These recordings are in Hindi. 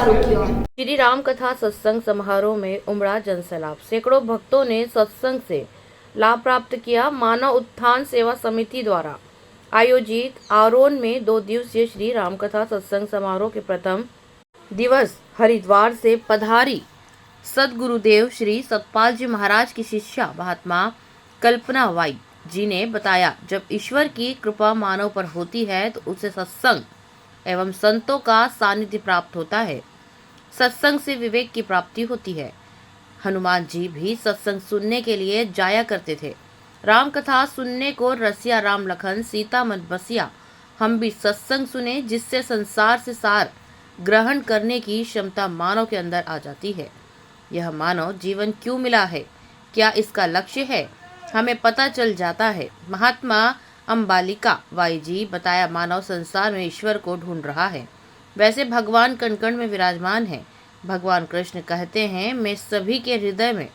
आरोग्य। श्री राम कथा सत्संग समारोह में उमड़ा जनसैलाब। सैकड़ों भक्तों ने सत्संग से लाभ प्राप्त किया। मानव उत्थान सेवा समिति द्वारा आयोजित आरोन में 2 दिवसीय श्री राम कथा सत्संग समारोह के प्रथम दिवस हरिद्वार से पधारी सदगुरुदेव श्री सतपाल जी महाराज की शिष्या महात्मा कल्पना वाई जी ने बताया, जब ईश्वर की कृपा मानव पर होती है तो उसे सत्संग एवं संतों का सानिध्य प्राप्त होता है। सत्संग से विवेक की प्राप्ति होती है। हनुमान जी भी सत्संग सुनने के लिए जाया करते थे। राम कथा सुनने को रसिया राम लखन सीता मन बसिया। हम भी सत्संग सुने जिससे संसार से सार ग्रहण करने की क्षमता मानव के अंदर आ जाती है। यह मानव जीवन क्यों मिला है, क्या इसका लक्ष्य है, हमें पता चल जाता है। महात्मा अंबालिका वाई जी बताया, मानव संसार में ईश्वर को ढूंढ रहा है। वैसे भगवान कण कण में विराजमान है। भगवान कृष्ण कहते हैं, मैं सभी के हृदय में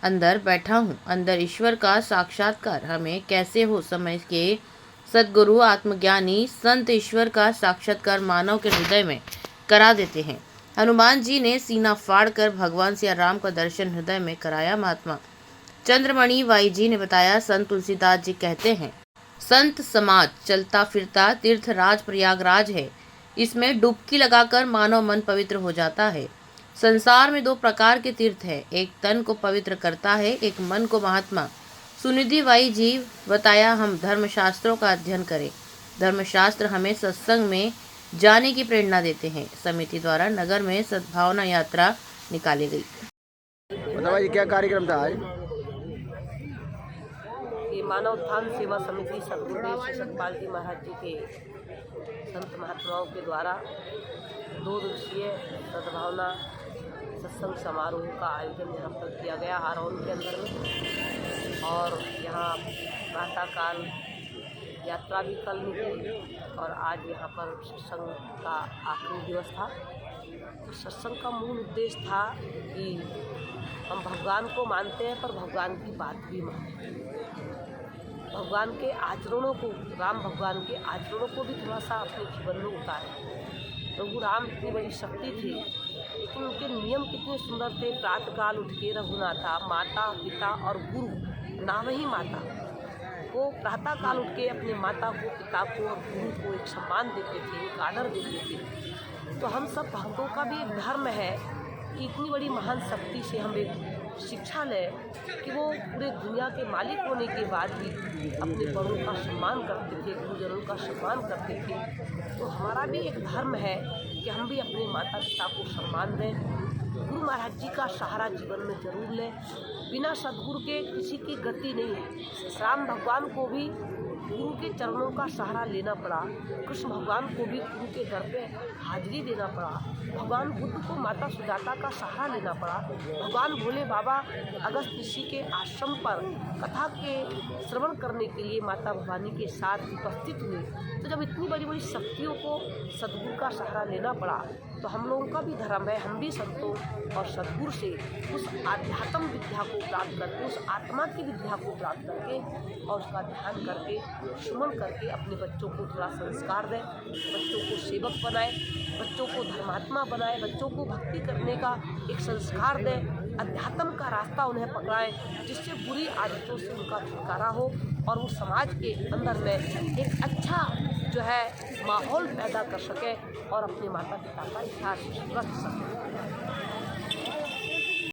अंदर बैठा हूँ। अंदर ईश्वर का साक्षात्कार हमें कैसे हो, समय के सदगुरु आत्मज्ञानी संत ईश्वर का साक्षात्कार मानव के हृदय में करा देते हैं। हनुमान जी ने सीना फाड़कर भगवान सिया राम का दर्शन हृदय में कराया। महात्मा चंद्रमणि वाई जी ने बताया, संत तुलसीदास जी कहते हैं, संत समाज चलता फिरता तीर्थराज प्रयागराज है। इसमें डुबकी लगाकर मानव मन पवित्र हो जाता है। संसार में 2 प्रकार के तीर्थ है, एक तन को पवित्र करता है, एक मन को। महात्मा सुनिधि वाई जी बताया, हम धर्मशास्त्रों का अध्ययन करें। धर्मशास्त्र हमें सत्संग में जाने की प्रेरणा देते हैं। समिति द्वारा नगर में सद्भावना यात्रा निकाली गई। बताइए क्या कार्यक्रम था आज? ये मानव उत्थान सेवा समिति सदगुरुदेव श्री सतपाल जी महाराज जी के संत महात्माओं के द्वारा 2 दिवसीय सद्भावना सत्संग समारोह का आयोजन यहाँ पर किया गया आरोन के अंदर में। और यहाँ प्रातःकाल यात्रा भी कल निकली और आज यहाँ पर सत्संग का आखिरी दिवस था। सत्संग का मूल उद्देश्य था कि हम भगवान को मानते हैं पर भगवान की बात भी मानते हैं। भगवान के आचरणों को, राम भगवान के आचरणों को भी थोड़ा सा अपने जीवन में उतारें। प्रभु राम इतनी बड़ी शक्ति थी, लेकिन उनके नियम कितने सुंदर थे। प्रातःकाल उठ के रघुनाथा माता पिता और गुरु, नाम ही माता को प्रातःकाल उठ के अपने माता को, पिता को और गुरु को एक सम्मान देते थे, एक आदर देते थे। तो हम सब भक्तों का भी एक धर्म है कि इतनी बड़ी महान शक्ति से हम एक शिक्षा लें कि वो पूरे दुनिया के मालिक होने के बाद भी अपने बड़ों का सम्मान करते थे, गुरुजनों का सम्मान करते थे। तो हमारा भी एक धर्म है कि हम भी अपने माता पिता को सम्मान दें। गुरु महाराज जी का सहारा जीवन में जरूर लें। बिना सदगुरु के किसी की गति नहीं है। राम भगवान को भी गुरु के चरणों का सहारा लेना पड़ा। कृष्ण भगवान को भी गुरु के दर पे हाजिरी देना पड़ा। भगवान बुद्ध को माता सुजाता का सहारा लेना पड़ा। भगवान भोले बाबा अगस्त ऋषि के आश्रम पर कथा के श्रवण करने के लिए माता भवानी के साथ उपस्थित हुए। तो जब इतनी बड़ी बड़ी शक्तियों को सदगुरु का सहारा लेना पड़ा, तो हम लोगों का भी धर्म है, हम भी संतों और सदगुरु से उस आध्यात्म विद्या को प्राप्त करके, उस आत्मा की विद्या को प्राप्त करके और उसका ध्यान करके, सुमन करके अपने बच्चों को थोड़ा संस्कार दें, बच्चों को सेवक बनाए, बच्चों को धर्मात्मा बनाए, बच्चों को भक्ति करने का एक संस्कार दें, अध्यात्म का रास्ता उन्हें पकड़ाएं, जिससे बुरी आदतों से उनका छुटकारा हो और वो समाज के अंदर में एक अच्छा जो है माहौल पैदा कर सके और अपने माता पिता का ख्याल रख सके।